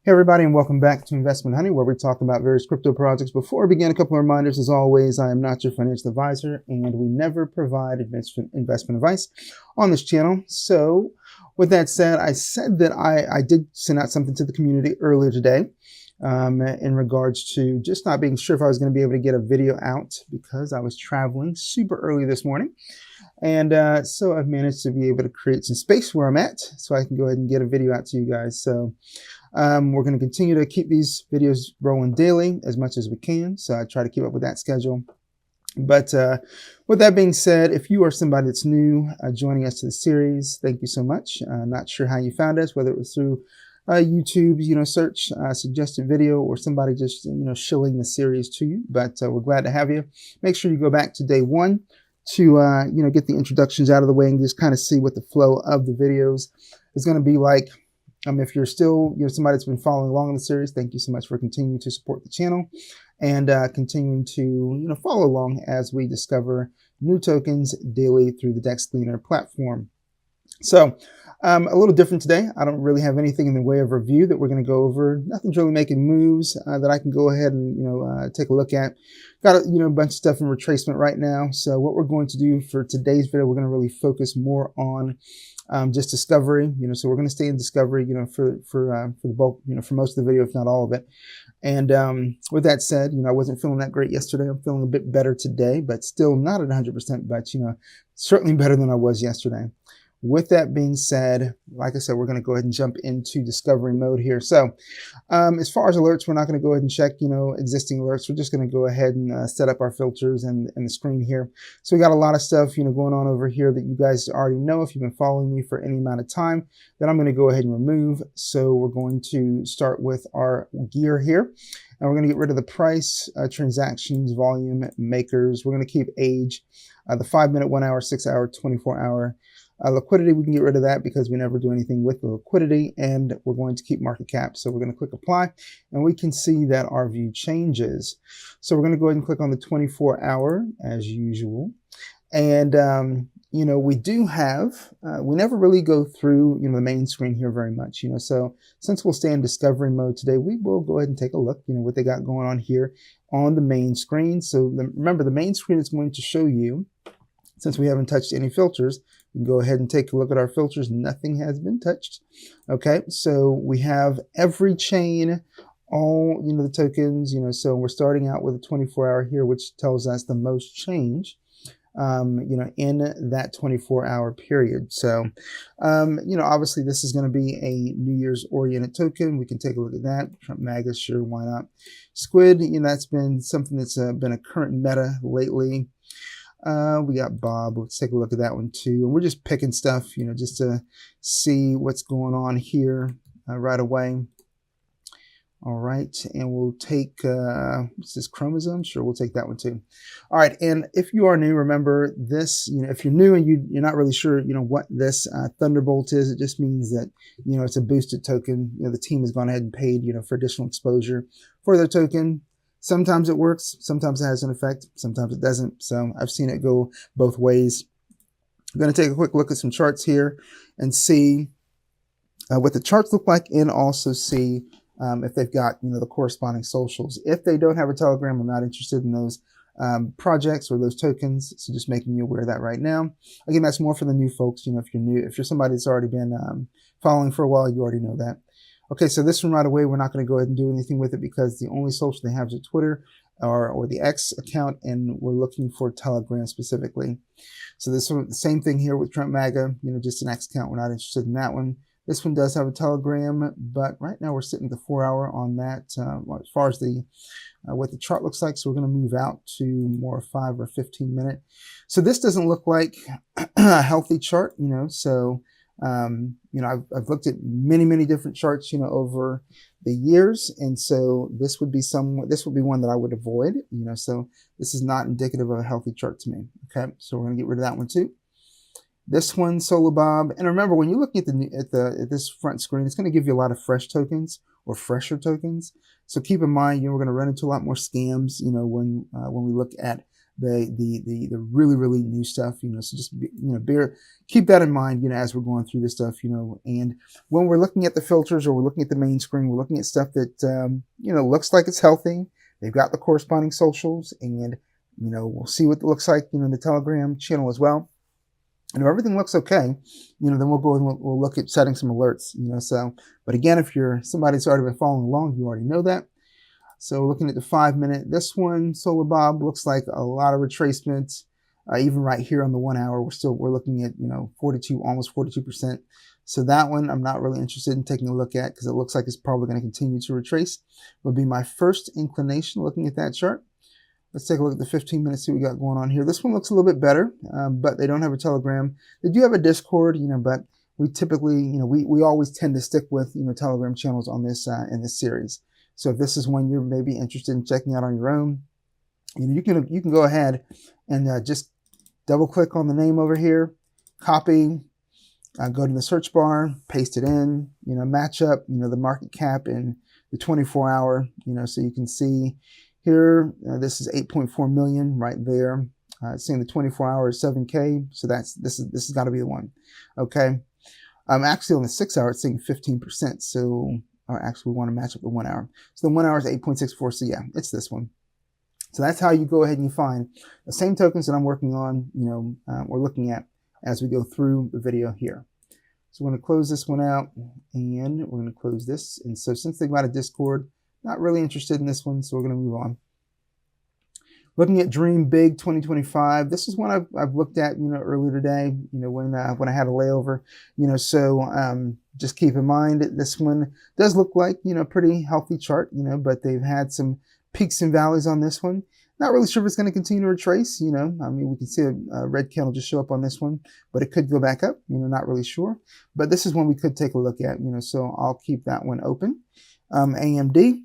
Hey everybody, and welcome back to Investment Honey, where we talk about various crypto projects. Before we begin, a couple of reminders. As always, I am not your financial advisor, and we never provide investment advice on this channel. So with that said, I said that I did send out something to the community earlier today in regards to just not being sure if I was going to be able to get a video out because I was traveling super early this morning. And so I've managed to be able to create some space where I'm at so I can go ahead and get a video out to you guys. So we're going to continue to keep these videos rolling daily as much as we can. So I try to keep up with that schedule. But with that being said, if you are somebody that's new joining us to the series, thank you so much. Not sure how you found us, whether it was through YouTube, search suggested video, or somebody just, shilling the series to you. But we're glad to have you. Make sure you go back to day one to, get the introductions out of the way and just kind of see what the flow of the videos is going to be like. If you're still, somebody that's been following along in the series, thank you so much for continuing to support the channel and continuing to, follow along as we discover new tokens daily through the Dexscreener platform. So a little different today. I don't really have anything in the way of review that we're going to go over. Nothing's really making moves that I can go ahead and, take a look at. Got a bunch of stuff in retracement right now. So what we're going to do for today's video, we're going to really focus more on just discovery. So we're going to stay in discovery, for the bulk, for most of the video, if not all of it. And with that said, I wasn't feeling that great yesterday. I'm feeling a bit better today, but still not at 100%, but certainly better than I was yesterday. With that being said, like I said, we're going to go ahead and jump into discovery mode here. So as far as alerts, we're not going to go ahead and check, existing alerts. We're just going to go ahead and set up our filters and the screen here. So we got a lot of stuff, going on over here that you guys already know. If you've been following me for any amount of time, then I'm going to go ahead and remove. So we're going to start with our gear here. And we're going to get rid of the price, transactions, volume, makers. We're going to keep age, the 5-minute, 1 hour, 6 hour, 24 hour. Liquidity, we can get rid of that because we never do anything with the liquidity, and we're going to keep market cap. So we're going to click apply, and we can see that our view changes. So we're going to go ahead and click on the 24 hour as usual. And, we do have, we never really go through, the main screen here very much, so since we'll stay in discovery mode today, we will go ahead and take a look, what they got going on here on the main screen. So remember, the main screen is going to show you, since we haven't touched any filters, we can go ahead and take a look at our filters. Nothing has been touched. Okay, so we have every chain, all, the tokens, so we're starting out with a 24 hour here, which tells us the most change, in that 24 hour period. So, obviously this is going to be a New Year's oriented token. We can take a look at that. Trump MAGA, sure, why not? Squid, that's been something that's been a current meta lately. We got Bob. Let's take a look at that one too. And we're just picking stuff, just to see what's going on here right away. All right, and we'll take, what's this, chromosome? Sure, we'll take that one too. All right, and if you are new, remember this, if you're new and you're not really sure, what this Thunderbolt is, it just means that, it's a boosted token. The team has gone ahead and paid, for additional exposure for their token. Sometimes it works, sometimes it has an effect, sometimes it doesn't. So I've seen it go both ways. I'm going to take a quick look at some charts here and see what the charts look like, and also see if they've got, the corresponding socials. If they don't have a Telegram, I'm not interested in those projects or those tokens. So just making you aware of that right now. Again, that's more for the new folks. If you're new, if you're somebody that's already been following for a while, you already know that. Okay, so this one right away, we're not going to go ahead and do anything with it because the only social they have is Twitter or the X account, and we're looking for Telegram specifically. So this one, the same thing here with Trump MAGA, just an X account. We're not interested in that one. This one does have a Telegram, but right now we're sitting at the 4 hour on that as far as the what the chart looks like. So we're going to move out to more 5 or 15 minute. So this doesn't look like a healthy chart, so I've looked at many different charts, over the years. And so this would be one that I would avoid, so this is not indicative of a healthy chart to me. Okay. So we're going to get rid of that one too. This one, Solo Bob. And remember, when you're looking at this front screen, it's going to give you a lot of fresh tokens or fresher tokens. So keep in mind, we're going to run into a lot more scams, when we look at the really, really new stuff, so just, keep that in mind, as we're going through this stuff, and when we're looking at the filters or we're looking at the main screen, we're looking at stuff that, looks like it's healthy. They've got the corresponding socials, and, we'll see what it looks like, in the Telegram channel as well. And if everything looks okay, then we'll go and we'll look at setting some alerts, so, but again, if you're somebody that's already been following along, you already know that. So looking at the 5 minute, this one, Solar Bob, looks like a lot of retracements. Even right here on the 1 hour, we're looking at, 42, almost 42%. So that one I'm not really interested in taking a look at because it looks like it's probably going to continue to retrace. Would be my first inclination looking at that chart. Let's take a look at the 15 minutes, see what we got going on here. This one looks a little bit better, but they don't have a Telegram. They do have a Discord, but we typically, we always tend to stick with, Telegram channels on this, in this series. So if this is one you're maybe interested in checking out on your own, you can go ahead and just double click on the name over here, copy, go to the search bar, paste it in, match up, the market cap in the 24 hour, so you can see here, this is 8.4 million right there. It's saying the 24 hour is 7K. So this has got to be the one. Okay. Actually on the 6 hour, it's saying 15%. So actually we want to match up the 1 hour. So the 1 hour is 8.64. So yeah, it's this one. So that's how you go ahead and you find the same tokens that I'm working on, or looking at as we go through the video here. So we're going to close this one out and we're going to close this. And so since they've got a Discord, not really interested in this one, so we're going to move on. Looking at Dream Big 2025. This is one I've looked at, earlier today, when I had a layover, so just keep in mind that this one does look like, pretty healthy chart, but they've had some peaks and valleys on this one. Not really sure if it's going to continue to retrace, I mean, we can see a red candle just show up on this one, but it could go back up, not really sure. But this is one we could take a look at, so I'll keep that one open. AMD.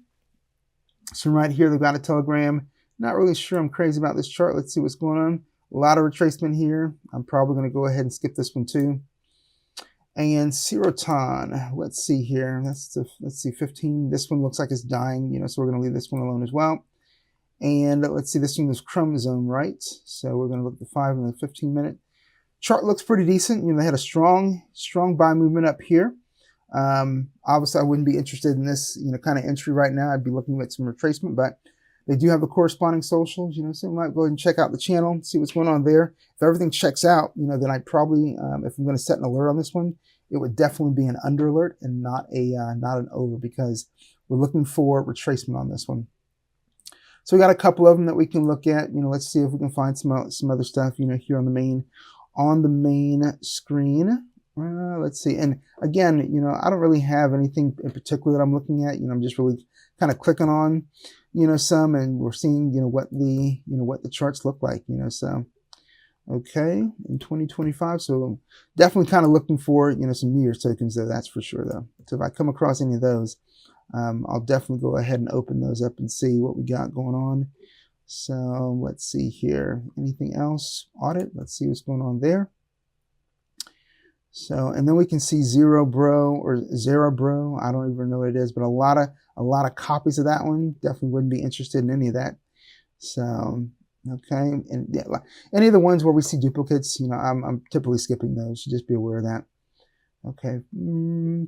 So right here, they've got a Telegram. Not really sure I'm crazy about this chart. Let's see what's going on. A lot of retracement here. I'm probably going to go ahead and skip this one too. And Seroton, let's see here. Let's see, 15. This one looks like it's dying, so we're going to leave this one alone as well. And let's see, this one is chromosome, right? So we're going to look at the 5 and the 15 minute. Chart looks pretty decent. They had a strong buy movement up here. Obviously, I wouldn't be interested in this, kind of entry right now. I'd be looking at some retracement, but they do have the corresponding socials, so we might go ahead and check out the channel, see what's going on there. If everything checks out, then I'd probably, if I'm going to set an alert on this one, it would definitely be an under alert and not an over, because we're looking for retracement on this one. So we got a couple of them that we can look at. Let's see if we can find some other stuff, here on the main screen. Let's see. And again, I don't really have anything in particular that I'm looking at. I'm just really kind of clicking on, some, and we're seeing, what the charts look like, so. Okay, in 2025. So definitely kind of looking for, some New Year's tokens though, that's for sure though. So if I come across any of those, I'll definitely go ahead and open those up and see what we got going on. So let's see here. Anything else? Audit. Let's see what's going on there. So, and then we can see Zero Bro or Zero Bro. I don't even know what it is, but a lot of copies of that one. Definitely wouldn't be interested in any of that. So, okay. And yeah, any of the ones where we see duplicates, I'm typically skipping those. So just be aware of that. Okay.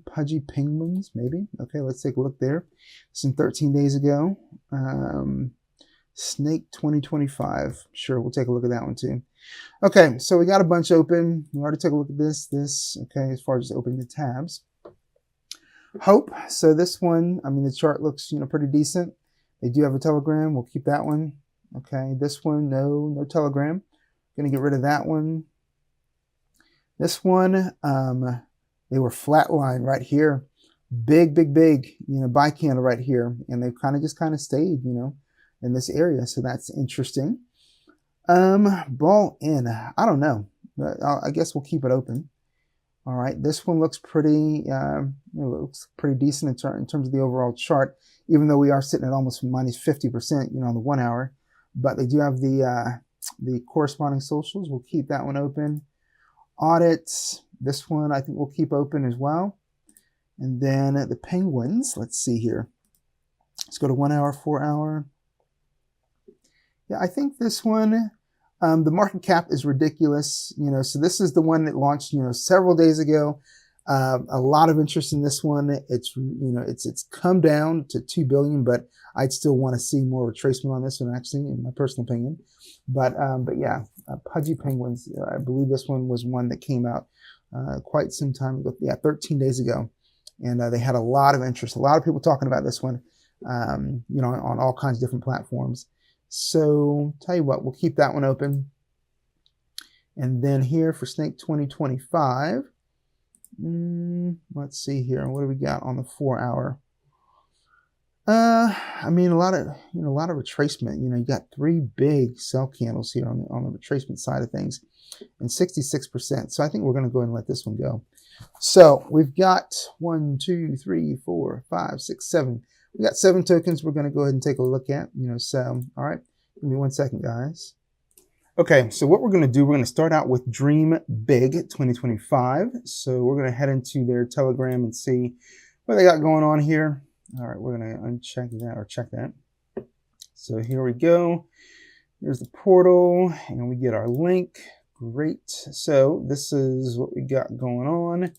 Pudgy Penguins, maybe. Okay. Let's take a look there. Some 13 days ago. Snake 2025. Sure. We'll take a look at that one too. Okay, so we got a bunch open. We already took a look at this. Okay, as far as opening the tabs. Hope. So this one, I mean, the chart looks, pretty decent. They do have a Telegram. We'll keep that one. Okay, this one, no Telegram. Gonna get rid of that one. This one, they were flatline right here. Big, buy candle right here. And they've kind of stayed, in this area. So that's interesting. Ball in. I don't know. I guess we'll keep it open. All right. This one looks pretty, looks pretty decent in terms of the overall chart, even though we are sitting at almost minus 50%, on the 1 hour. But they do have the corresponding socials. We'll keep that one open. Audits. This one I think we'll keep open as well. And then the Penguins. Let's see here. Let's go to 1 hour, 4 hour. Yeah, I think this one, The market cap is ridiculous, so this is the one that launched, several days ago. A lot of interest in this one. It's come down to 2 billion, but I'd still want to see more retracement on this one, actually, in my personal opinion. But yeah, Pudgy Penguins. I believe this one was one that came out quite some time ago. Yeah, 13 days ago, and they had a lot of interest. A lot of people talking about this one, on all kinds of different platforms. So tell you what, we'll keep that one open. And then here for Snake 2025. Let's see here. What do we got on the 4 hour? I mean, a lot of retracement. You got 3 big sell candles here on the retracement side of things, and 66%. So I think we're going to go ahead and let this one go. So we've got 1, 2, 3, 4, 5, 6, 7. We got 7 tokens we're going to go ahead and take a look at. So all right, give me 1 second, guys. Okay, so what we're going to do, we're going to start out with Dream Big 2025. So we're going to head into their Telegram and see what they got going on here. All right, we're going to uncheck that or check that. So here we go. Here's the portal, and we get our link. Great. So this is what we got going on.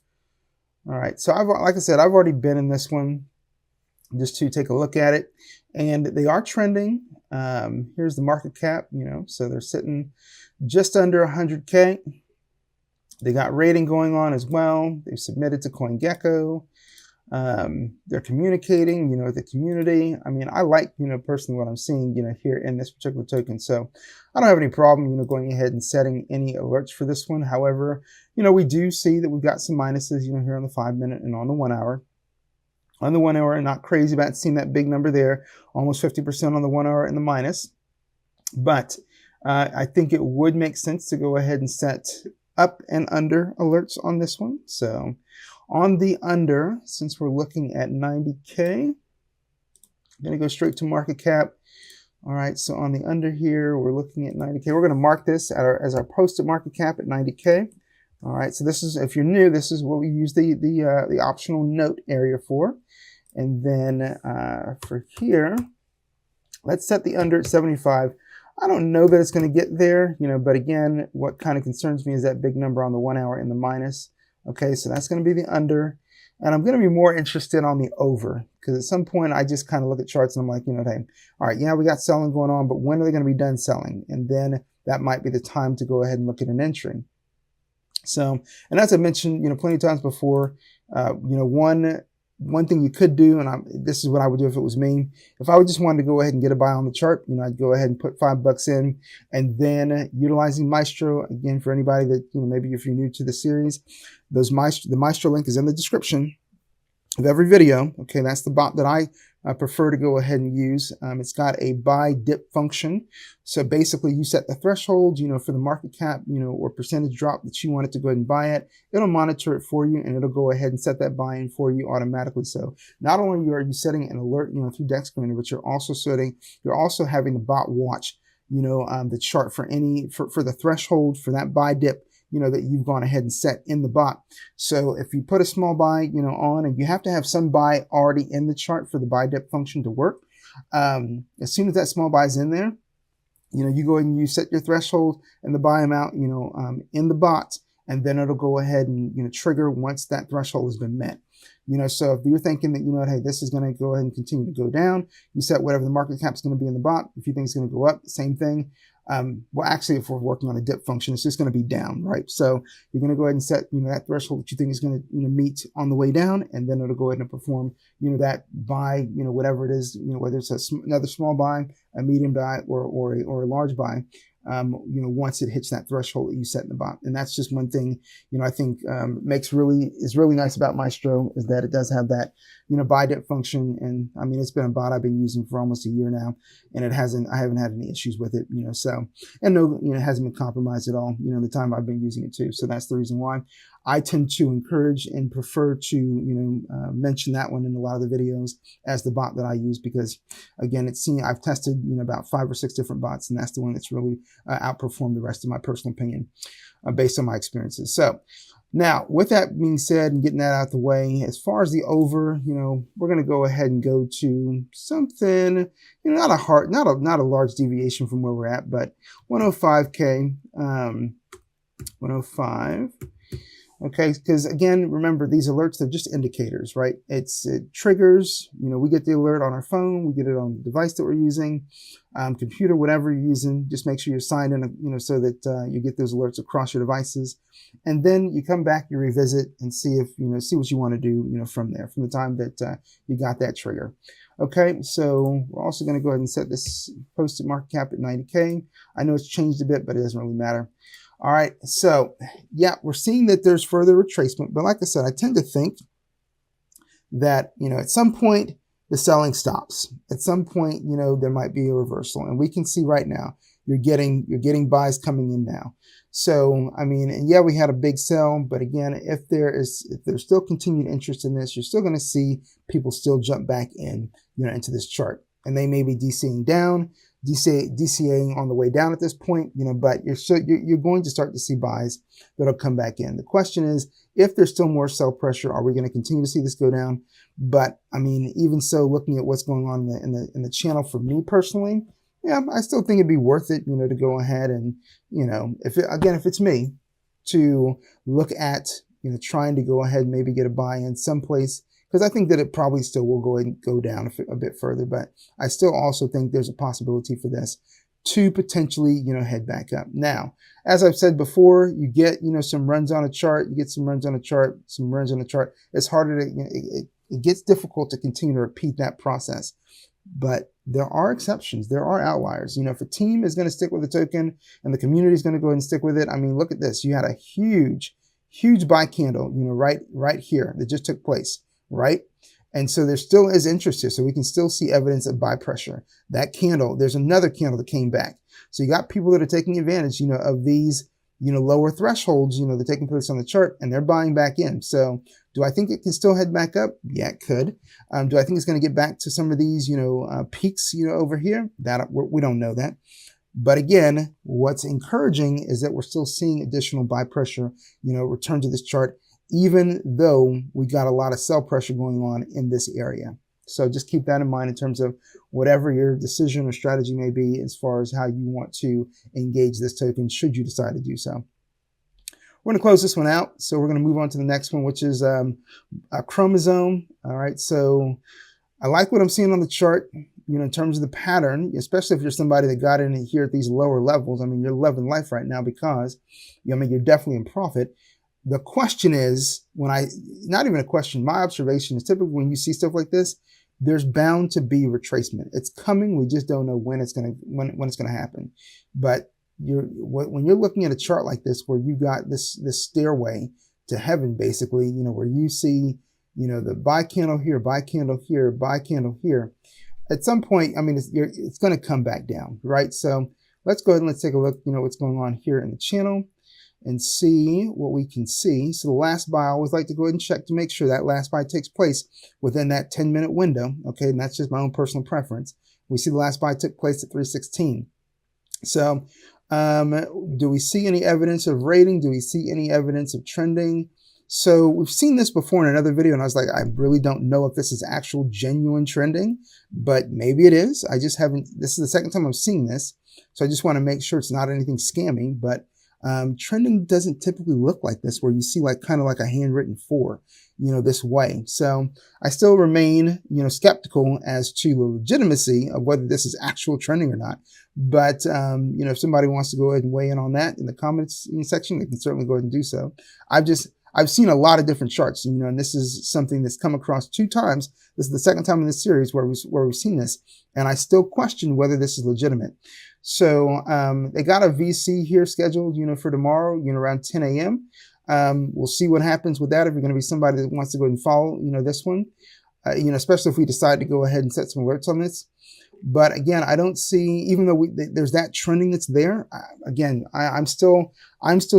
All right, so like I said, I've already been in this one just to take a look at it, and they are trending. Here's the market cap, so they're sitting just under 100K. They got rating going on as well. They've submitted to CoinGecko. They're communicating, with the community. I mean, I like, personally what I'm seeing, here in this particular token. So I don't have any problem, going ahead and setting any alerts for this one. However, we do see that we've got some minuses, here on the 5-minute and on the 1 hour. On the 1 hour, not crazy about seeing that big number there, almost 50% on the 1 hour and the minus. But I think it would make sense to go ahead and set up and under alerts on this one. So on the under, since we're looking at 90K, I'm going to go straight to market cap. All right, so on the under here, we're looking at 90K. We're going to mark this as our posted market cap at 90K. All right, so this is, if you're new, this is what we use the optional note area for. And then for here, let's set the under at 75. I don't know that it's going to get there, but again, what kind of concerns me is that big number on the 1 hour in the minus. Okay, so that's going to be the under. And I'm going to be more interested on the over, because at some point I just kind of look at charts and I'm like, hey, all right, yeah, we got selling going on, but when are they going to be done selling? And then that might be the time to go ahead and look at an entry. So, and as I mentioned, plenty of times before, one thing you could do, and this is what I would do if it was me. If I would just wanted to go ahead and get a buy on the chart, I'd go ahead and put $5 in, and then utilizing Maestro, again, for anybody that, maybe if you're new to the series, the Maestro link is in the description of every video. Okay, that's the bot that I prefer to go ahead and use. It's got a buy dip function. So basically you set the threshold, for the market cap, or percentage drop that you want it to go ahead and buy at. It'll monitor it for you, and it'll go ahead and set that buy in for you automatically. So not only are you setting an alert, through Dexscreener, but you're also having the bot watch, the chart for the threshold for that buy dip, that you've gone ahead and set in the bot. So if you put a small buy, on, and you have to have some buy already in the chart for the buy dip function to work. As soon as that small buy is in there, you go ahead and you set your threshold and the buy amount, in the bot, and then it'll go ahead and, trigger once that threshold has been met. So if you're thinking that, hey, this is going to go ahead and continue to go down, you set whatever the market cap is going to be in the bot. If you think it's going to go up, same thing. Well, actually, if we're working on a dip function, it's just going to be down, right? So you're going to go ahead and set, that threshold that you think is going to, meet on the way down, and then it'll go ahead and perform, that buy, whatever it is, whether it's another small buy, a medium buy, or a large buy, once it hits that threshold that you set in the bot. And that's just one thing, I think is really nice about Maestro, is that it does have that, buy dip function. And I mean, it's been a bot I've been using for almost a year now, and I haven't had any issues with it, so, and no, it hasn't been compromised at all, the time I've been using it too. So that's the reason why I tend to encourage and prefer to, mention that one in a lot of the videos as the bot that I use, because again, I've tested, about 5 or 6 different bots, and that's the one that's really outperformed the rest, of my personal opinion, based on my experiences. So Now, with that being said and getting that out the way, as far as the over, we're going to go ahead and go to something, not a large deviation from where we're at, but 105K, 105. Okay, because again, remember these alerts, they're just indicators, right? It triggers, we get the alert on our phone, we get it on the device that we're using, computer, whatever you're using. Just make sure you're signed in, so that you get those alerts across your devices. And then you come back, you revisit and see if, see what you want to do, from there, from the time that you got that trigger. Okay, so we're also going to go ahead and set this posted market cap at 90K. I know it's changed a bit, but it doesn't really matter. All right, so yeah, we're seeing that there's further retracement, but like I said, I tend to think that, at some point the selling stops. At some point, there might be a reversal, and we can see right now you're getting buys coming in now. So, I mean, and yeah, we had a big sell, but again, if there's still continued interest in this, you're still going to see people still jump back in, into this chart, and they may be DCing down, DCAing on the way down at this point, but you're going to start to see buys that'll come back in. The question is, if there's still more sell pressure, are we going to continue to see this go down? But I mean, even so, looking at what's going on in the channel for me personally, yeah, I still think it'd be worth it, to go ahead and, if it's me, to look at, trying to go ahead and maybe get a buy in someplace, because I think that it probably still will go down a bit further, but I still also think there's a possibility for this to potentially, head back up. Now, as I've said before, you get, some runs on a chart, some runs on a chart. It's harder to, it gets difficult to continue to repeat that process. But there are exceptions. There are outliers. If a team is going to stick with a token and the community is going to go ahead and stick with it, I mean, look at this. You had a huge buy candle, right here that just took place, right? And so there still is interest here. So we can still see evidence of buy pressure. That candle, there's another candle that came back. So you got people that are taking advantage, of these, lower thresholds, they're taking place on the chart and they're buying back in. So do I think it can still head back up? Yeah, it could. Do I think it's going to get back to some of these, peaks, over here? That we don't know that. But again, what's encouraging is that we're still seeing additional buy pressure, return to this chart, even though we got a lot of sell pressure going on in this area. So just keep that in mind in terms of whatever your decision or strategy may be as far as how you want to engage this token, should you decide to do so. We're going to close this one out. So we're going to move on to the next one, which is a chromosome. All right. So I like what I'm seeing on the chart, in terms of the pattern, especially if you're somebody that got in here at these lower levels. I mean, you're loving life right now because, you're definitely in profit. The question is, not even a question, my observation is typically when you see stuff like this, there's bound to be retracement. It's coming. We just don't know when it's going to happen. But when you're looking at a chart like this, where you got this stairway to heaven, basically, where you see, the buy candle here, buy candle here, buy candle here, at some point, I mean, it's going to come back down, right? So let's go ahead and let's take a look, what's going on here in the channel and see what we can see. So the last buy, I always like to go ahead and check to make sure that last buy takes place within that 10-minute window. Okay, and that's just my own personal preference. We see the last buy took place at 316. So do we see any evidence of rating? Do we see any evidence of trending? So we've seen this before in another video, and I was like, I really don't know if this is actual genuine trending, but maybe it is. I just haven't, this is the second time I'm seeing this. So I just want to make sure it's not anything scammy, but trending doesn't typically look like this, where you see kind of like a handwritten 4, this way. So I still remain, skeptical as to the legitimacy of whether this is actual trending or not. But, if somebody wants to go ahead and weigh in on that in the comments section, they can certainly go ahead and do so. I've seen a lot of different charts, and this is something that's come across 2 times. This is the second time in this series where we've seen this, and I still question whether this is legitimate. So they got a VC here scheduled, for tomorrow, around 10 a.m. We'll see what happens with that. If you're going to be somebody that wants to go ahead and follow, this one, especially if we decide to go ahead and set some alerts on this. But again, I don't see, even though there's that trending that's there, I'm still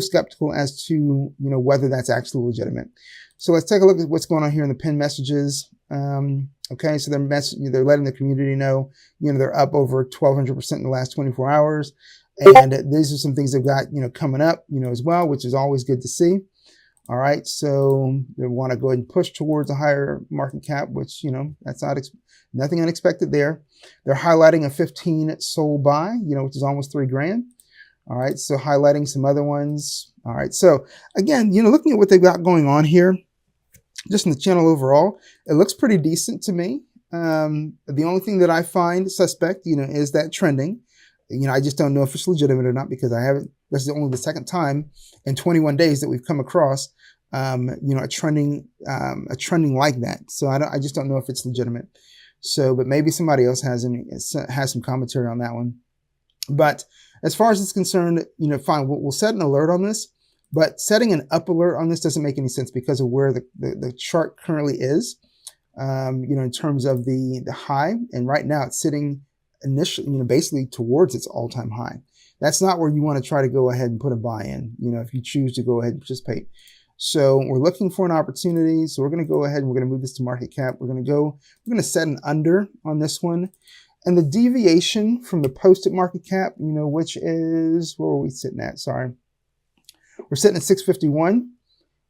skeptical as to, whether that's actually legitimate. So let's take a look at what's going on here in the pinned messages. Okay, so they're letting the community know, they're up over 1,200% in the last 24 hours. And these are some things they've got, coming up, as well, which is always good to see. All right, so they want to go ahead and push towards a higher market cap, which, that's nothing unexpected there. They're highlighting a 15 sold buy, which is almost $3 grand. All right, so highlighting some other ones. All right, so again, looking at what they've got going on here, just in the channel overall, it looks pretty decent to me. The only thing that I find suspect, is that trending. I just don't know if it's legitimate or not, because this is only the second time in 21 days that we've come across, a trending like that. So I just don't know if it's legitimate. So, but maybe somebody else has some commentary on that one. But as far as it's concerned, fine, we'll set an alert on this, but setting an up alert on this doesn't make any sense because of where the chart currently is, in terms of the high. And right now it's sitting initially, basically towards its all-time high. That's not where you want to try to go ahead and put a buy in, if you choose to go ahead and participate. So we're looking for an opportunity. So we're going to go ahead and we're going to move this to market cap. We're going to set an under on this one. And the deviation from the posted market cap, which is, where are we sitting at? Sorry. We're sitting at 651.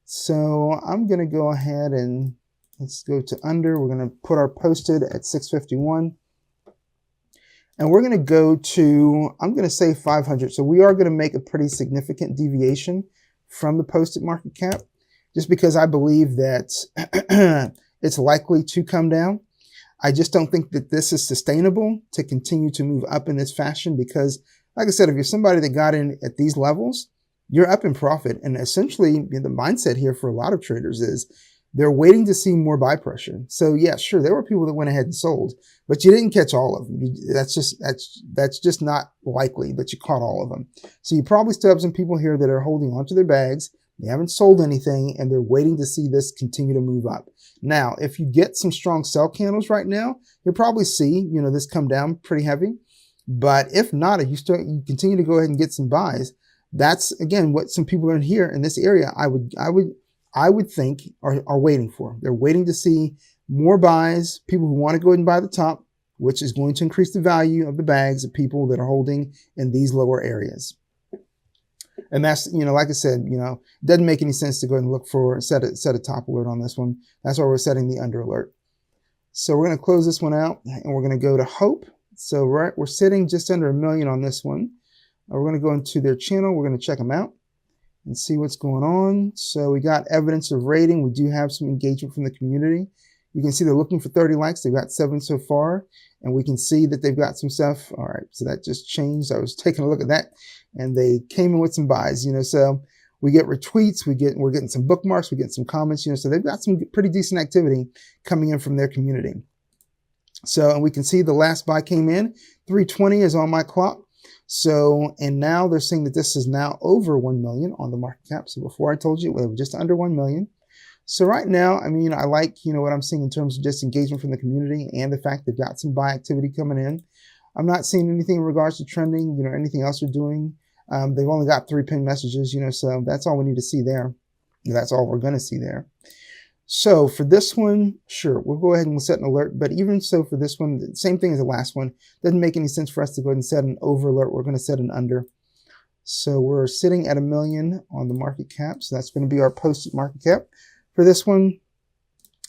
So I'm going to go ahead and let's go to under. We're going to put our posted at 651. And we're going to go to, I'm going to say 500. So we are going to make a pretty significant deviation from the posted market cap, just because I believe that it's likely to come down. I just don't think that this is sustainable to continue to move up in this fashion, because like I said, if you're somebody that got in at these levels, you're up in profit. And essentially the mindset here for a lot of traders is they're waiting to see more buy pressure. So yeah, sure, there were people that went ahead and sold, but you didn't catch all of them. That's just not likely that you caught all of them. So you probably still have some people here that are holding onto their bags. They haven't sold anything and they're waiting to see this continue to move up. Now, if you get some strong sell candles right now, you'll probably see, this come down pretty heavy. But if not, if you continue to go ahead and get some buys, that's again what some people in here in this area I would think are waiting for. They're waiting to see more buys, people who want to go ahead and buy the top, which is going to increase the value of the bags of people that are holding in these lower areas. And that's, like I said, it doesn't make any sense to go ahead and look for, set a top alert on this one. That's why we're setting the under alert. So we're going to close this one out and we're going to go to Hope. So we're sitting just under 1 million on this one. We're going to go into their channel. We're going to check them out and see what's going on. So we got evidence of rating. We do have some engagement from the community. You can see they're looking for 30 likes. They've got 7 so far, and we can see that they've got some stuff. All right, so that just changed. I was taking a look at that, and they came in with some buys, so we get retweets, we're getting some bookmarks, we get some comments, so they've got some pretty decent activity coming in from their community. So, and we can see the last buy came in, 320 is on my clock. So, and now they're saying that this is now over 1 million on the market cap. So before I told you, we were just under 1 million. So right now, I mean, I like, what I'm seeing in terms of just engagement from the community and the fact they've got some buy activity coming in. I'm not seeing anything in regards to trending, anything else they're doing. They've only got 3 pinned messages, so that's all we need to see there. That's all we're going to see there. So for this one, sure, we'll go ahead and we'll set an alert. But even so for this one, same thing as the last one. Doesn't make any sense for us to go ahead and set an over alert. We're going to set an under. So we're sitting at 1 million on the market cap. So that's going to be our posted market cap for this one.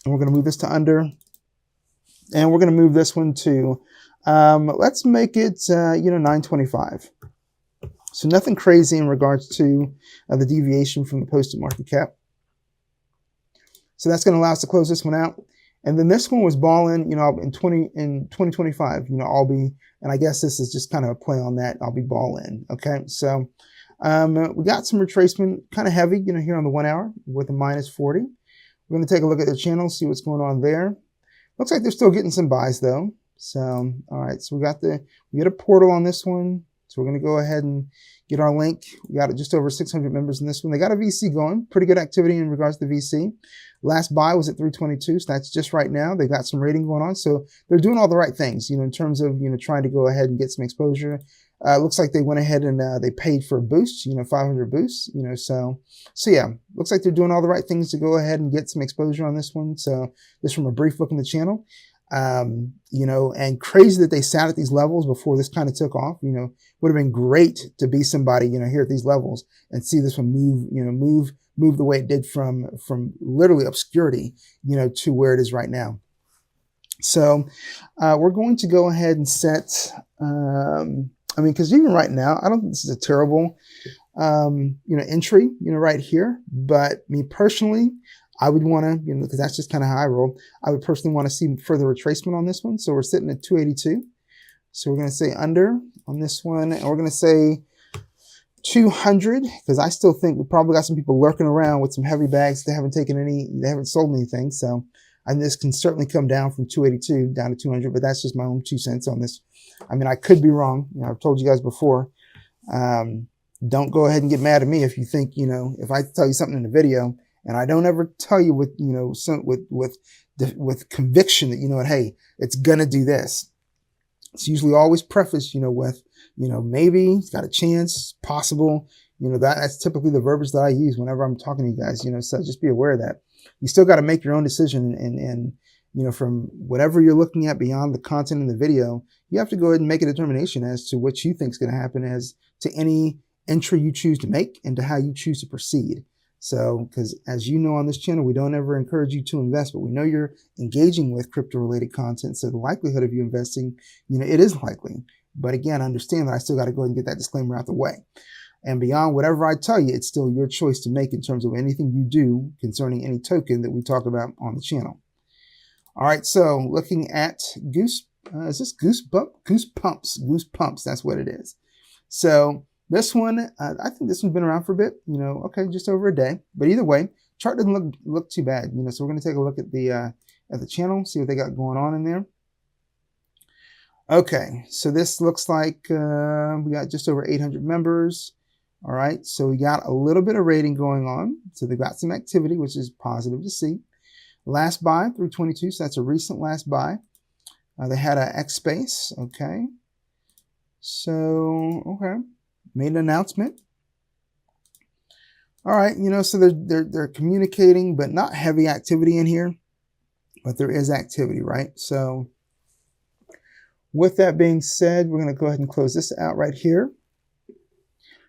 And we're going to move this to under. And we're going to move this one to, let's make it, 925. So nothing crazy in regards to the deviation from the posted market cap. So that's going to allow us to close this one out. And then this one was balling, in 2025, I'll be, and I guess this is just kind of a play on that. I'll be ball in. Okay. So, we got some retracement kind of heavy, here on the 1 hour with a -40. We're going to take a look at the channel, see what's going on there. Looks like they're still getting some buys though. So, all right. So we get a portal on this one. So we're going to go ahead and get our link. We got just over 600 members in this one. They got a VC going, pretty good activity in regards to the VC. Last buy was at 322, so that's just right now. They got some rating going on, so they're doing all the right things, in terms of, trying to go ahead and get some exposure. Looks like they went ahead and they paid for a boost, 500 boosts, so yeah, looks like they're doing all the right things to go ahead and get some exposure on this one. So just from a brief look in the channel, and crazy that they sat at these levels before this kind of took off. Would have been great to be somebody, here at these levels and see this one move move the way it did from literally obscurity, to where it is right now. So we're going to go ahead and set, because even right now, I don't think this is a terrible, entry, right here. But me personally, I would want to, because that's just kind of how I roll. I would personally want to see further retracement on this one. So we're sitting at 282. So we're going to say under on this one, and we're going to say 200, because I still think we probably got some people lurking around with some heavy bags. They haven't sold anything. So and this can certainly come down from 282 down to 200, but that's just my own 2 cents on this. I mean, I could be wrong. I've told you guys before. Don't go ahead and get mad at me if you think, if I tell you something in the video and I don't ever tell you with, with conviction that, hey, it's gonna do this. It's usually always prefaced, with, maybe it's got a chance, possible, that's typically the verbiage that I use whenever I'm talking to you guys, so just be aware of that. You still got to make your own decision, and from whatever you're looking at beyond the content in the video, you have to go ahead and make a determination as to what you think is going to happen as to any entry you choose to make and to how you choose to proceed. So, because as you know on this channel, we don't ever encourage you to invest, but we know you're engaging with crypto related content. So the likelihood of you investing, it is likely. But again, understand that I still got to go ahead and get that disclaimer out the way. And beyond whatever I tell you, it's still your choice to make in terms of anything you do concerning any token that we talk about on the channel. All right, so looking at is this Goosepumps? Goosepumps, that's what it is. So this one, I think this one's been around for a bit, okay, just over a day. But either way, chart doesn't look too bad, so we're going to take a look at the channel, see what they got going on in there. Okay, so this looks like we got just over 800 members. All right, so we got a little bit of rating going on. So they've got some activity, which is positive to see. Last buy through 22, so that's a recent last buy. They had a X space, okay. So, okay, made an announcement. All right, so they're communicating, but not heavy activity in here, but there is activity, right? So with that being said, we're going to go ahead and close this out right here.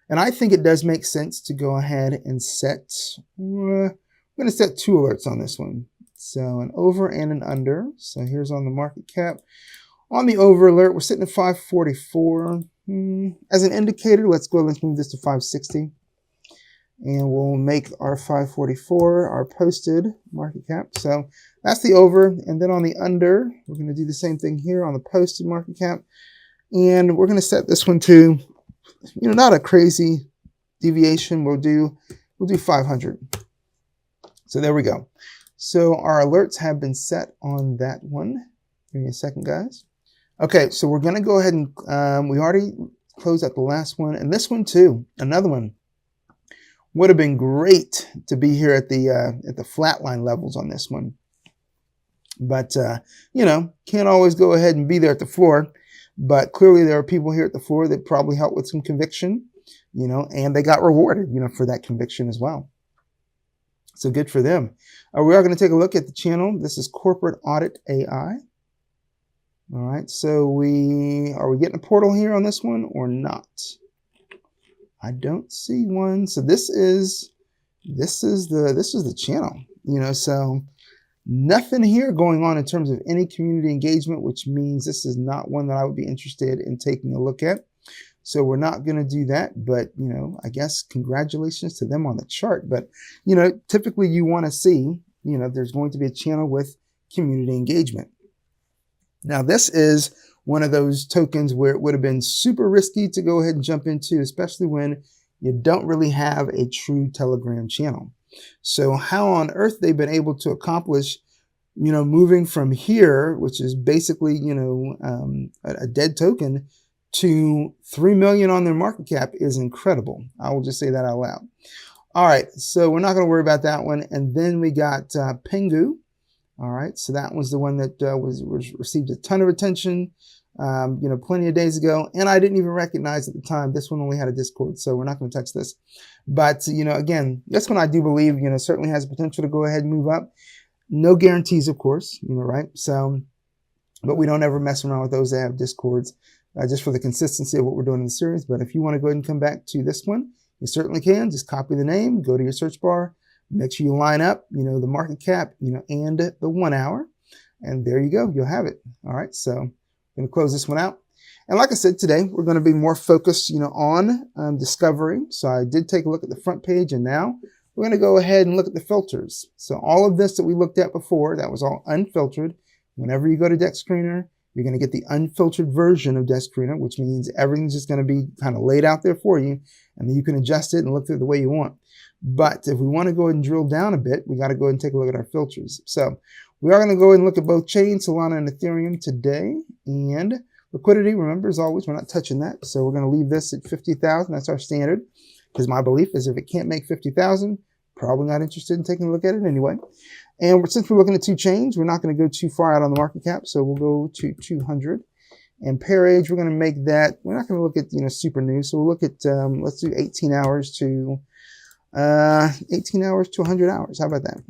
And I think it does make sense to go ahead and set, we're going to set 2 alerts on this one. So an over and an under. So here's on the market cap. On the over alert, we're sitting at 544. As an indicator, let's move this to 560. And we'll make our 544 our posted market cap. So that's the over. And then on the under, we're going to do the same thing here on the posted market cap. And we're going to set this one to, not a crazy deviation. We'll do 500. So there we go. So our alerts have been set on that one. Give me a second, guys. Okay, so we're going to go ahead and we already closed out the last one, and this one too, another one. Would have been great to be here at the flatline levels on this one, but can't always go ahead and be there at the floor. But clearly there are people here at the floor that probably helped with some conviction, and they got rewarded, for that conviction as well. So good for them. We are going to take a look at the channel. This is Corporate Audit AI. All right. So are we getting a portal here on this one or not? I don't see one. So this is the channel, so nothing here going on in terms of any community engagement, which means this is not one that I would be interested in taking a look at. So we're not going to do that, but, I guess congratulations to them on the chart. But, typically you want to see, there's going to be a channel with community engagement. Now, this is one of those tokens where it would have been super risky to go ahead and jump into, especially when you don't really have a true Telegram channel. So how on earth they've been able to accomplish, moving from here, which is basically, a dead token, to 3 million on their market cap is incredible. I will just say that out loud. All right, so we're not going to worry about that one. And then we got Pengu. All right, so that was the one that received a ton of attention, plenty of days ago, and I didn't even recognize at the time. This one only had a Discord, so we're not going to touch this. But again, this one I do believe certainly has the potential to go ahead and move up. No guarantees, of course, right? So, but we don't ever mess around with those that have Discords, just for the consistency of what we're doing in the series. But if you want to go ahead and come back to this one, you certainly can. Just copy the name, go to your search bar, Make sure you line up, the market cap, and the 1 hour. And there you go. You'll have it. All right. So I'm going to close this one out. And like I said, today we're going to be more focused, on discovery. So I did take a look at the front page, and now we're going to go ahead and look at the filters. So all of this that we looked at before, that was all unfiltered. Whenever you go to Dexscreener, you're going to get the unfiltered version of Dexscreener, which means everything's just going to be kind of laid out there for you, and then you can adjust it and look through it the way you want. But if we want to go ahead and drill down a bit, we got to go ahead and take a look at our filters. So we are going to go ahead and look at both chains, Solana and Ethereum today. And liquidity, remember, as always, we're not touching that. So we're going to leave this at 50,000. That's our standard, because my belief is if it can't make 50,000, probably not interested in taking a look at it anyway. And since we're looking at two chains, we're not going to go too far out on the market cap. So we'll go to 200. And pair age, we're going to make that, we're not going to look at, super new. So we'll look at, let's do 18 hours to 100 hours. How about that?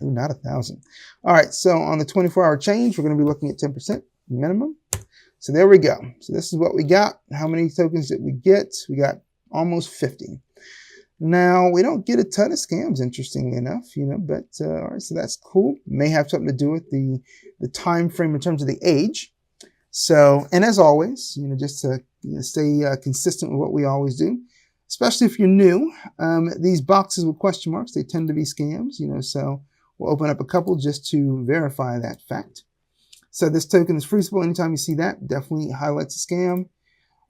Ooh, not 1,000. All right. So on the 24-hour change, we're going to be looking at 10% minimum. So there we go. So this is what we got. How many tokens did we get? We got almost 50. Now, we don't get a ton of scams, interestingly enough, but all right, so that's cool. May have something to do with the time frame in terms of the age. So, and as always, just to stay consistent with what we always do, especially if you're new, these boxes with question marks, they tend to be scams, so we'll open up a couple just to verify that fact. So this token is freezable. Anytime you see that, definitely highlights a scam.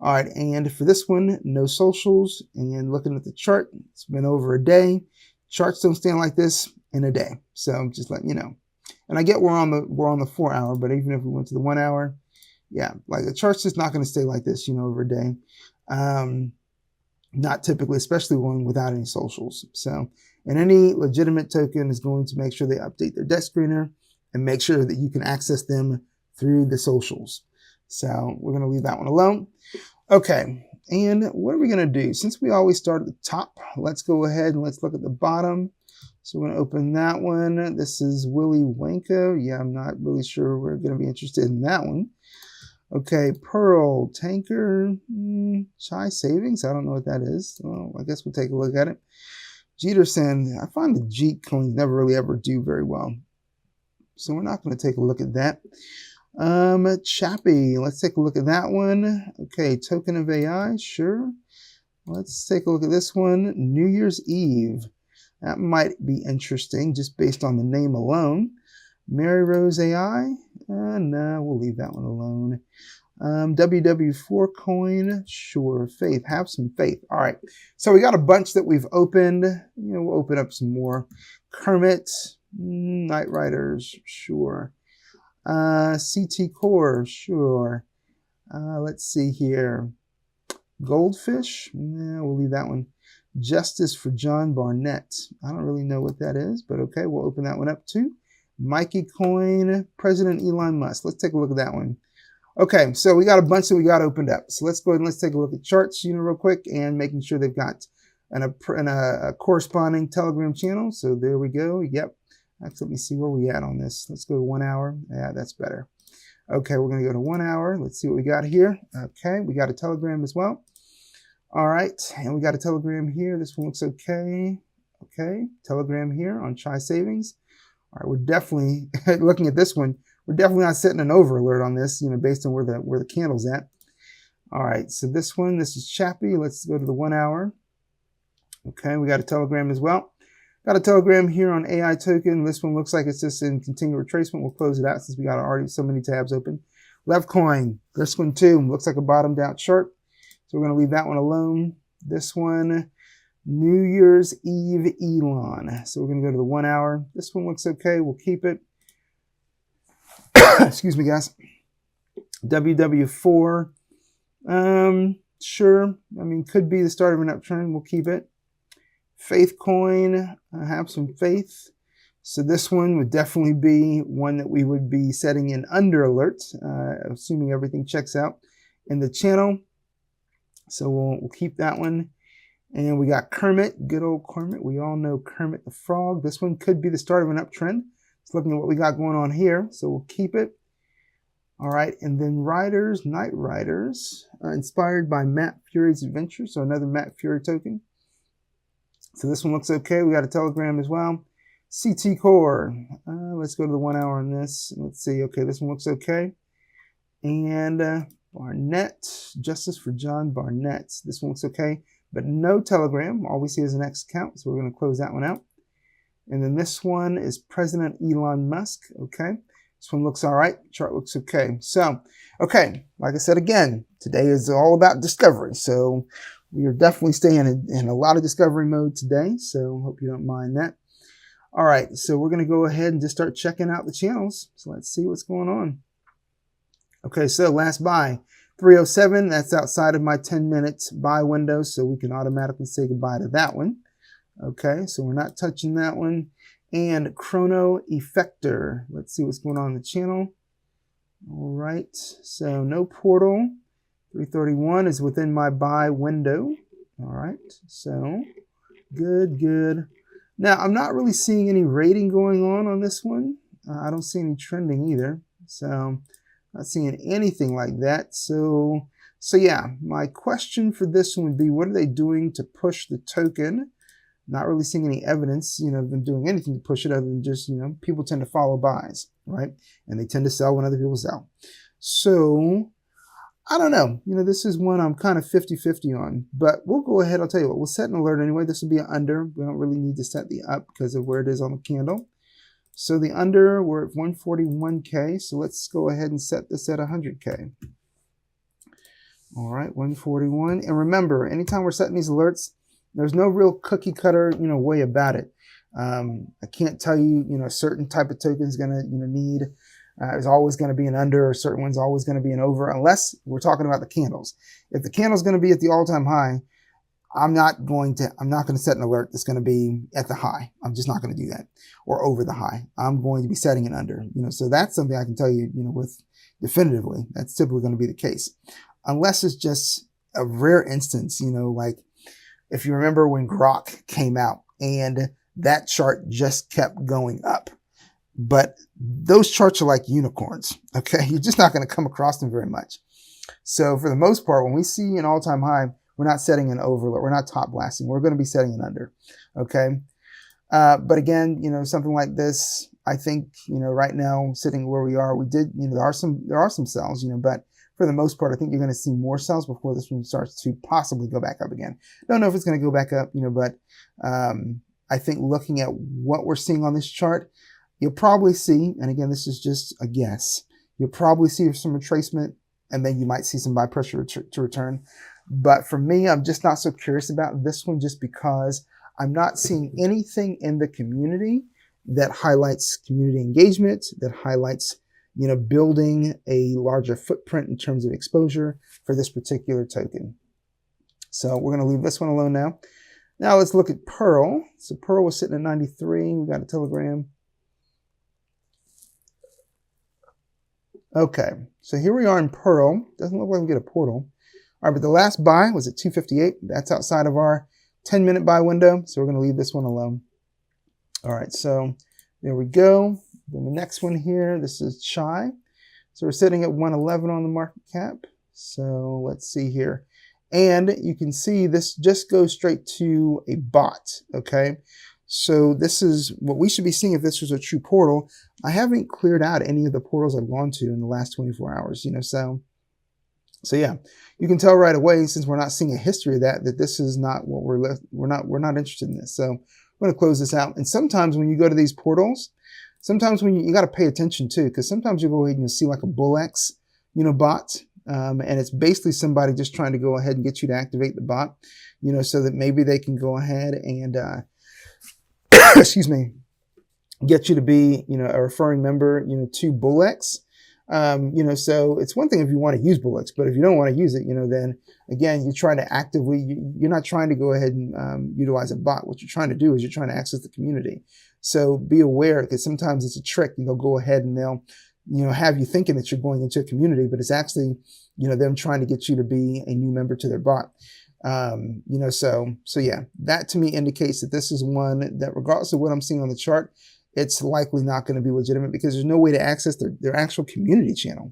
All right, and for this one, no socials. And looking at the chart, it's been over a day. Charts don't stand like this in a day. So just letting you know. And I get we're on the 4 hour, but even if we went to the 1 hour, yeah, like the chart's just not going to stay like this, over a day. Not typically, especially one without any socials. So, and any legitimate token is going to make sure they update their Dexscreener and make sure that you can access them through the socials. So we're going to leave that one alone. Okay, and what are we going to do? Since we always start at the top, let's go ahead and let's look at the bottom. So we're going to open that one. This is Willy Wanko. Yeah, I'm not really sure we're going to be interested in that one. Okay, Pearl, Tanker, Chai Savings. I don't know what that is. Well, I guess we'll take a look at it. Jeterson, I find the Jeet coins never really ever do very well. So we're not going to take a look at that. Chappie, let's take a look at that one. Okay, Token of AI, sure. Let's take a look at this one. New Year's Eve. That might be interesting just based on the name alone. Mary Rose AI, no, we'll leave that one alone. WW4 coin, sure. Faith, have some faith. All right, so we got a bunch that we've opened. We'll open up some more. Kermit, Night Riders, sure. CT Core, sure. Let's see here. Goldfish, we'll leave that one. Justice for John Barnett. I don't really know what that is, but okay, we'll open that one up too. Mikey Coin, President Elon Musk. Let's take a look at that one. Okay, so we got a bunch that we got opened up. So let's go ahead and let's take a look at charts, real quick, and making sure they've got a corresponding Telegram channel. So there we go. Yep. Actually, let me see where we at on this. Let's go to 1 hour. Yeah, that's better. Okay, we're going to go to 1 hour. Let's see what we got here. Okay, we got a Telegram as well. All right, and we got a Telegram here. This one looks okay. Okay, Telegram here on Chai Savings. All right, we're definitely looking at this one. We're definitely not setting an over alert on this, based on where the candle's at. All right, so this one, this is Chappie. Let's go to the 1 hour. Okay, we got a Telegram as well. Got a Telegram here on AI token. This one looks like it's just in continual retracement. We'll close it out since we got already so many tabs open. Levcoin, this one too, looks like a bottomed out chart. So we're going to leave that one alone. This one, New Year's Eve Elon. So we're going to go to the 1 hour. This one looks okay. We'll keep it. Excuse me, guys. WW4. Sure. I mean, could be the start of an uptrend. We'll keep it. Faith coin, have some faith. So this one would definitely be one that we would be setting in under alert, assuming everything checks out in the channel. So we'll keep that one. And we got Kermit, good old Kermit. We all know Kermit the Frog. This one could be the start of an uptrend. Just looking at what we got going on here. So we'll keep it. All right, and then Riders, Night Riders, inspired by Matt Fury's adventure. So another Matt Fury token. So this one looks okay. We got a Telegram as well. CT Core. Let's go to the 1 hour on this. Let's see. Okay, this one looks okay. And Barnett, Justice for John Barnett. This one looks okay, but no Telegram. All we see is an X account, so we're going to close that one out. And then this one is President Elon Musk. Okay, this one looks all right. Chart looks okay. So, okay, like I said again, today is all about discovery. So we are definitely staying in a lot of discovery mode today. So hope you don't mind that. All right, so we're going to go ahead and just start checking out the channels. So let's see what's going on. Okay, so last buy, 307. That's outside of my 10-minute buy window, so we can automatically say goodbye to that one. Okay, so we're not touching that one. And Chrono Effector. Let's see what's going on in the channel. All right, so no portal. 331 is within my buy window. All right, so good, good. Now, I'm not really seeing any rating going on this one. I don't see any trending either. So not seeing anything like that. So yeah, my question for this one would be, what are they doing to push the token? Not really seeing any evidence, of them doing anything to push it other than just, people tend to follow buys, right? And they tend to sell when other people sell. So I don't know. This is one I'm kind of 50-50 on, but we'll go ahead. I'll tell you what, we'll set an alert anyway. This will be an under. We don't really need to set the up because of where it is on the candle. So the under, we're at 141K. So let's go ahead and set this at 100K. All right, 141. And remember, anytime we're setting these alerts, there's no real cookie cutter, way about it. I can't tell you, a certain type of token is going to, need. There's always going to be an under, or certain one's always going to be an over, unless we're talking about the candles. If the candle's going to be at the all-time high, I'm not going to set an alert that's going to be at the high. I'm just not going to do that, or over the high. I'm going to be setting it under, so that's something I can tell you, with definitively, that's typically going to be the case. Unless it's just a rare instance, like if you remember when Grok came out and that chart just kept going up. But those charts are like unicorns, okay? You're just not going to come across them very much. So for the most part, when we see an all-time high, we're not setting an over, we're not top blasting. We're going to be setting an under, okay? But again, something like this, I think, right now, sitting where we are, we did, there are some sells, but for the most part, I think you're going to see more sells before this one starts to possibly go back up again. Don't know if it's going to go back up, but I think looking at what we're seeing on this chart, you'll probably see, and again, this is just a guess, you'll probably see some retracement, and then you might see some buy pressure to return. But for me, I'm just not so curious about this one just because I'm not seeing anything in the community that highlights community engagement, that highlights, building a larger footprint in terms of exposure for this particular token. So we're going to leave this one alone now. Now let's look at Pearl. So Pearl was sitting at 93. We got a Telegram. Okay, so here we are in Pearl. Doesn't look like we get a portal. All right, but the last buy was at 258. That's outside of our 10-minute buy window, so we're going to leave this one alone. All right, so there we go. Then the next one here, this is Chai. So we're sitting at 111 on the market cap. So let's see here. And you can see this just goes straight to a bot, okay? So this is what we should be seeing if this was a true portal. I haven't cleared out any of the portals I've gone to in the last 24 hours, so yeah, you can tell right away, since we're not seeing a history of that this is not what we're not interested in this. So I'm going to close this out. And sometimes when you go to these portals, sometimes when you got to pay attention too, because sometimes you go ahead and you see like a BullX, bot. And it's basically somebody just trying to go ahead and get you to activate the bot, so that maybe they can go ahead and, excuse me, get you to be, a referring member, to BullX. So it's one thing if you want to use BullX, but if you don't want to use it, then again, you're trying to actively, you're not trying to go ahead and utilize a bot. What you're trying to do is you're trying to access the community. So be aware, because sometimes it's a trick. They'll go ahead and they'll, have you thinking that you're going into a community, but it's actually, them trying to get you to be a new member to their bot. So yeah, that to me indicates that this is one that regardless of what I'm seeing on the chart, it's likely not going to be legitimate because there's no way to access their actual community channel.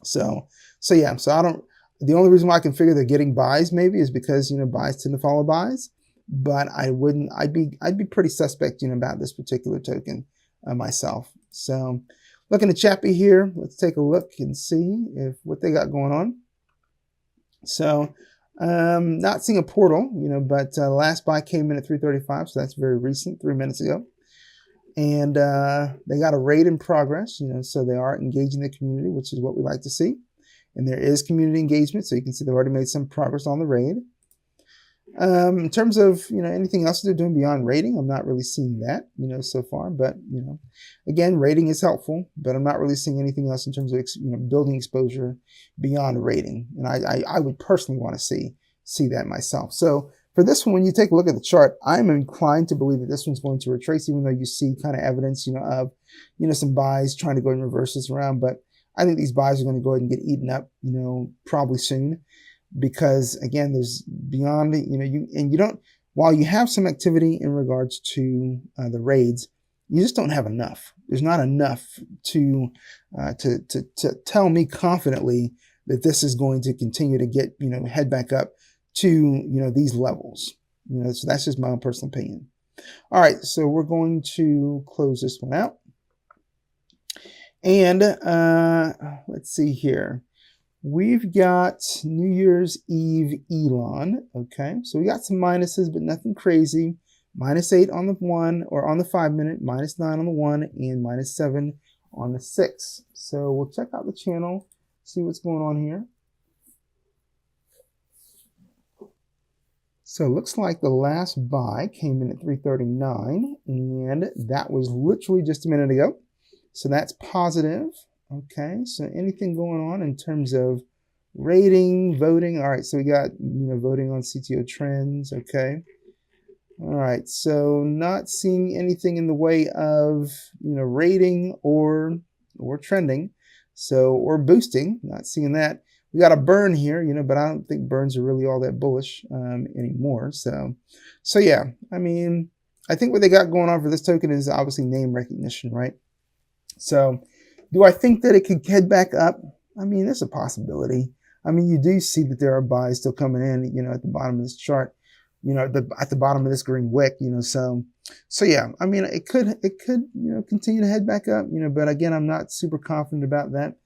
So yeah, so the only reason why I can figure they're getting buys maybe is because, buys tend to follow buys. but I'd be pretty suspect, about this particular token myself. So looking at Chappie here, let's take a look and see what they got going on. So not seeing a portal, but last buy came in at 335, so that's very recent, 3 minutes ago. And they got a raid in progress, so they are engaging the community, which is what we like to see. And there is community engagement, so you can see they've already made some progress on the raid. In terms of, anything else they're doing beyond raiding, I'm not really seeing that, so far. But, again, raiding is helpful, but I'm not really seeing anything else in terms of, building exposure beyond raiding. And I would personally want to see that myself. So for this one, when you take a look at the chart, I'm inclined to believe that this one's going to retrace, even though you see kind of evidence, of, some buys trying to go and reverse this around. But I think these buys are going to go ahead and get eaten up, probably soon. Because again, there's beyond, you don't, while you have some activity in regards to the raids, you just don't have enough. There's not enough to tell me confidently that this is going to continue to get, head back up to, these levels. So that's just my own personal opinion. All right, so we're going to close this one out. And let's see here. We've got New Year's Eve Elon. Okay, so we got some minuses, but nothing crazy. -8 on the 1 or on the 5 minute, -9 on the 1, and -7 on the 6. So we'll check out the channel, see what's going on here. So it looks like the last buy came in at 339, and that was literally just a minute ago. So that's positive. Okay, so anything going on in terms of rating, voting? All right, so we got, voting on CTO trends. Okay. All right, so not seeing anything in the way of, rating or trending. So, or boosting, not seeing that. We got a burn here, but I don't think burns are really all that bullish anymore. So yeah, I mean, I think what they got going on for this token is obviously name recognition, right? So do I think that it could head back up? I mean, there's a possibility. I mean, you do see that there are buys still coming in, at the bottom of this chart, at the bottom of this green wick, so yeah, I mean, it could, continue to head back up, but again, I'm not super confident about that.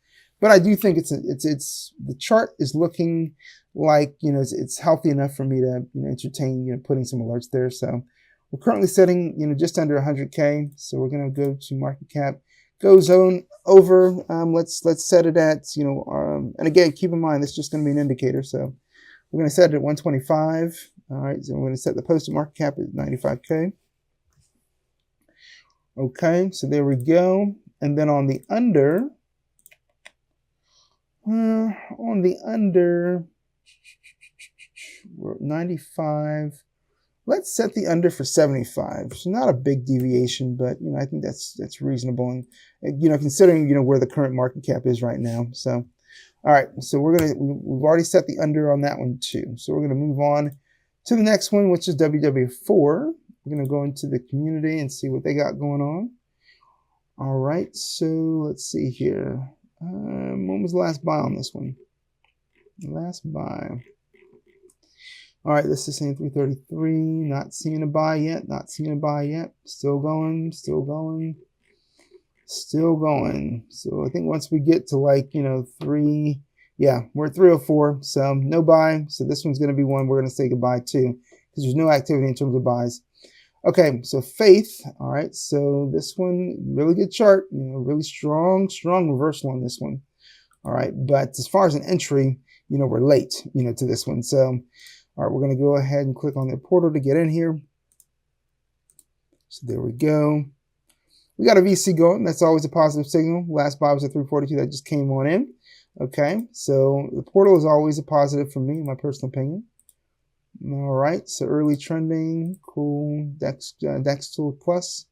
But I do think it's the chart is looking like, it's healthy enough for me to, entertain, putting some alerts there. So we're currently setting, just under 100K. So we're going to go to market cap. Goes on over, let's set it at, and again, keep in mind, this is just going to be an indicator. So we're going to set it at 125. All right, so we're going to set the posted market cap at 95K. Okay, so there we go. And then on the under, we're at 95. Let's set the under for 75. So not a big deviation, but I think that's reasonable, and considering where the current market cap is right now. So, all right. So we've already set the under on that one too. So we're gonna move on to the next one, which is WW4. We're gonna go into the community and see what they got going on. All right. So let's see here. When was the last buy on this one? Last buy. All right, this is saying 333. Not seeing a buy yet. Not seeing a buy yet. Still going. Still going. Still going. So I think once we get to like 3, yeah, we're at 304. So no buy. So this one's going to be one we're going to say goodbye to because there's no activity in terms of buys. Okay, so Faith. All right, so this one really good chart. Really strong reversal on this one. All right, but as far as an entry, we're late. To this one. So. All right, we're going to go ahead and click on the portal to get in here. So there we go. We got a VC going. That's always a positive signal. Last buy was at 342. That just came on in. Okay, so the portal is always a positive for me, in my personal opinion. All right, so early trending, cool. Dex Tool Plus.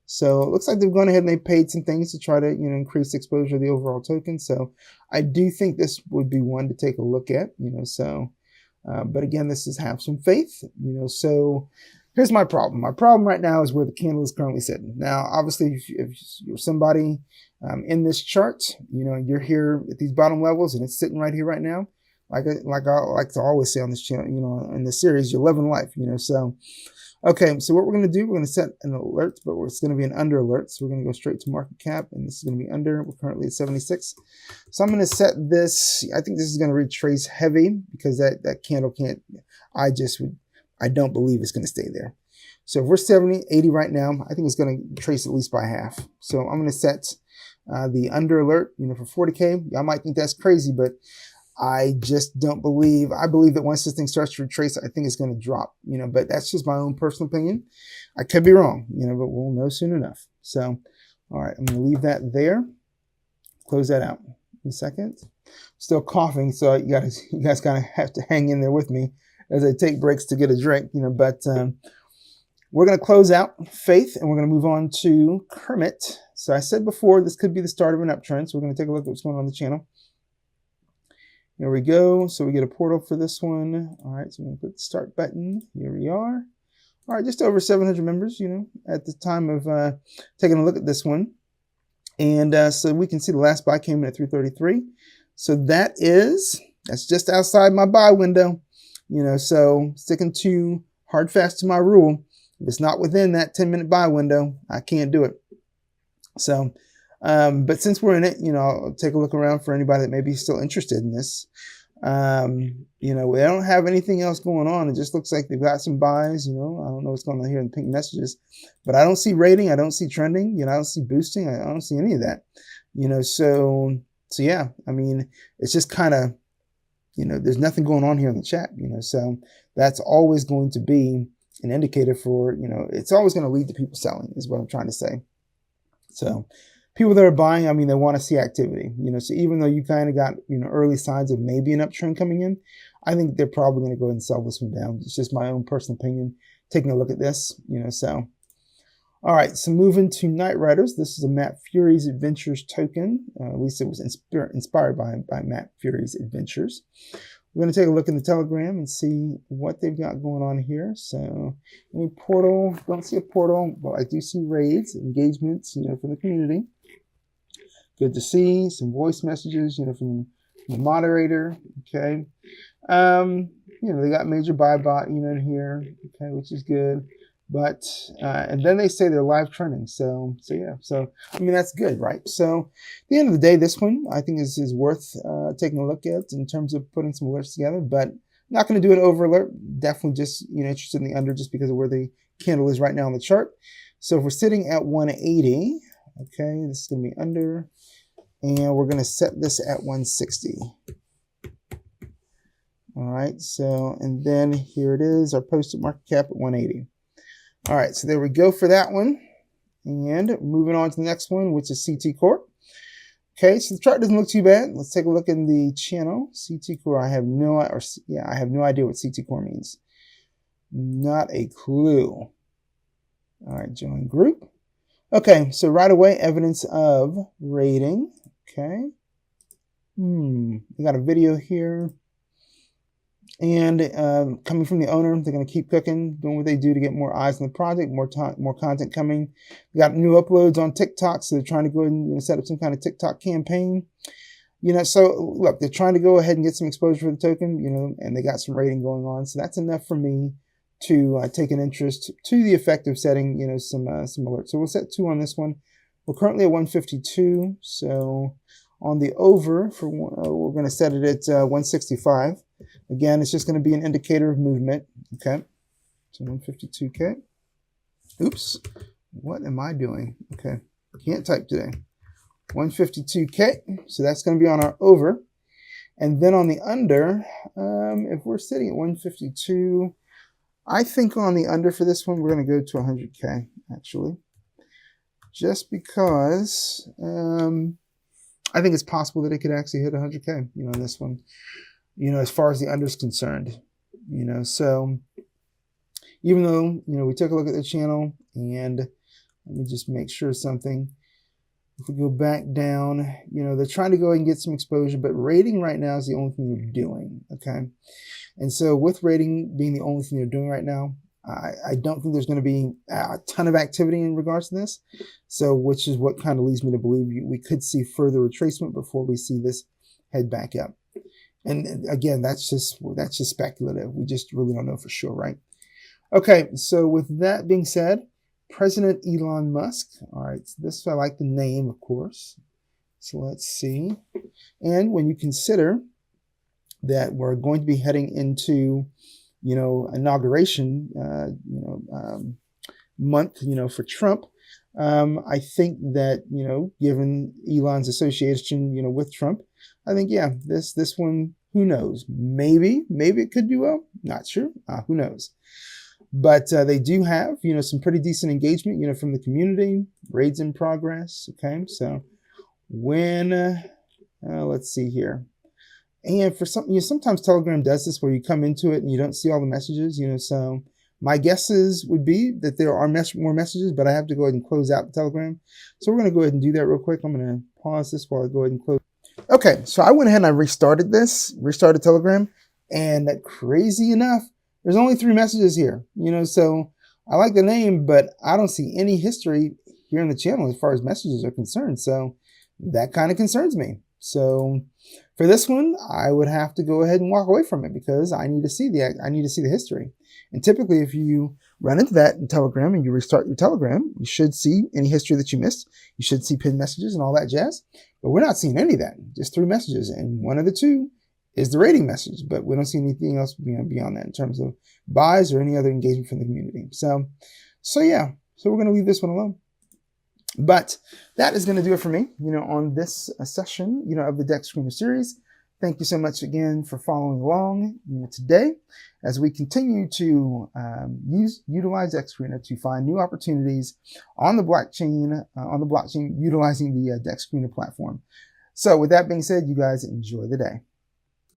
So it looks like they've gone ahead and they paid some things to try to increase exposure of the overall token. So I do think this would be one to take a look at. But again, this is have some faith, so here's my problem. My problem right now is where the candle is currently sitting. Now, obviously, if you're somebody in this chart, you're here at these bottom levels and it's sitting right here right now. like I like to always say on this channel, you know, in this series, you're living life, you know. So, okay, so what we're going to do, we're going to set an alert, but it's going to be an under alert. So we're going to go straight to market cap, and this is going to be under. We're currently at 76. So I'm going to set this. I think this is going to retrace heavy because that candle can't. I don't believe it's going to stay there. So if we're 70, 80 right now, I think it's going to trace at least by half. So I'm going to set the under alert, you know, for 40K. Y'all might think that's crazy, but I just don't believe. I believe that once this thing starts to retrace, I think it's going to drop, you know, but that's just my own personal opinion. I could be wrong, you know, but we'll know soon enough. So, all right, I'm going to leave that there. Close that out in a second. Still coughing, so you guys kind of have to hang in there with me as I take breaks to get a drink, you know, but we're going to close out Faith, and we're going to move on to Kermit. So I said before, this could be the start of an uptrend, so we're going to take a look at what's going on the channel. Here we go. So we get a portal for this one. All right, so we're going to click the start button. Here we are. All right, just over 700 members, you know, at the time of taking a look at this one. And so we can see the last buy came in at 333. So that's just outside my buy window, you know, so sticking to hard fast to my rule. If it's not within that 10-minute buy window, I can't do it. So, but since we're in it, you know, I'll take a look around for anybody that may be still interested in this. You know, they don't have anything else going on. It just looks like they've got some buys, you know. I don't know what's going on here in the pink messages, but I don't see rating. I don't see trending, you know, I don't see boosting. I don't see any of that, you know. So yeah, I mean, it's just kind of, you know, there's nothing going on here in the chat, you know, so that's always going to be an indicator for, you know, it's always going to lead to people selling is what I'm trying to say. So people that are buying, I mean, they want to see activity, you know, so even though you kind of got, you know, early signs of maybe an uptrend coming in, I think they're probably going to go ahead and sell this one down. It's just my own personal opinion, taking a look at this, you know, so. All right, so moving to Night Riders. This is a Matt Fury's Adventures token. At least it was inspired by Matt Fury's Adventures. We're going to take a look in the Telegram and see what they've got going on here. So, any portal? Don't see a portal, but I do see raids, engagements, you know, from the community. Good to see some voice messages, you know, from the moderator. Okay, you know, they got major buy bot, you know, in here. Okay, which is good. But, and then they say they're live trending. So yeah, so, I mean, that's good, right? So at the end of the day, this one I think is worth taking a look at in terms of putting some alerts together, but not going to do an over alert. Definitely just, you know, interested in the under just because of where the candle is right now on the chart. So if we're sitting at 180, okay, this is going to be under, and we're going to set this at 160. All right, so, and then here it is, our posted market cap at 180. All right, so there we go for that one. And moving on to the next one, which is CT Corp. Okay, so the chart doesn't look too bad. Let's take a look in the channel. CT Corp, I have no idea what CT Corp means. Not a clue. All right, join group. Okay, so right away, evidence of rating. Okay. We got a video here. And coming from the owner, they're going to keep cooking, doing what they do to get more eyes on the project, more content coming. We got new uploads on TikTok, so they're trying to go ahead and, you know, set up some kind of TikTok campaign. You know, so look, they're trying to go ahead and get some exposure for the token, you know, and they got some rating going on. So that's enough for me to take an interest to the effect of setting, you know, some alerts. So we'll set 2 on this one. We're currently at 152. So on the over, for we're going to set it at 165. Again, it's just going to be an indicator of movement. Okay, so 152K. Oops, what am I doing? Okay, can't type today. 152K. So that's going to be on our over. And then on the under, if we're sitting at 152, I think on the under for this one, we're going to go to 100K, actually. Just because I think it's possible that it could actually hit 100K, you know, on this one. You know, as far as the under is concerned, you know, so even though, you know, we took a look at the channel, and let me just make sure something. If we go back down, you know, they're trying to go ahead and get some exposure, but rating right now is the only thing they're doing. Okay. And so with rating being the only thing they're doing right now, I don't think there's going to be a ton of activity in regards to this. So, which is what kind of leads me to believe we could see further retracement before we see this head back up. And again, that's just speculative. We just really don't know for sure, right? Okay, so with that being said, President Elon Musk. All right, this I like the name, of course. So let's see. And when you consider that we're going to be heading into, inauguration, month, for Trump, I think that, given Elon's association, with Trump, I think, yeah, this one, who knows? Maybe it could do well. Not sure. Who knows? But they do have, some pretty decent engagement, from the community. Raids in progress. Okay, so when, let's see here. And for some, sometimes Telegram does this where you come into it and you don't see all the messages, so my guesses would be that there are more messages, but I have to go ahead and close out the Telegram. So we're going to go ahead and do that real quick. I'm going to pause this while I go ahead and close. Okay, so I went ahead and I restarted Telegram, and crazy enough, there's only 3 messages here, so I like the name, but I don't see any history here on the channel as far as messages are concerned. So that kind of concerns me. So for this one, I would have to go ahead and walk away from it because I need to see the history. And typically, if you run into that in Telegram and you restart your Telegram, you should see any history that you missed. You should see pinned messages and all that jazz. But we're not seeing any of that. Just 3 messages, and one of the 2 is the rating message. But we don't see anything else beyond that in terms of buys or any other engagement from the community. So yeah. So we're going to leave this one alone. But that is going to do it for me, on this session, of the Dexscreener series. Thank you so much again for following along today as we continue to utilize Dexscreener to find new opportunities on the blockchain, utilizing the Dexscreener platform. So with that being said, you guys enjoy the day.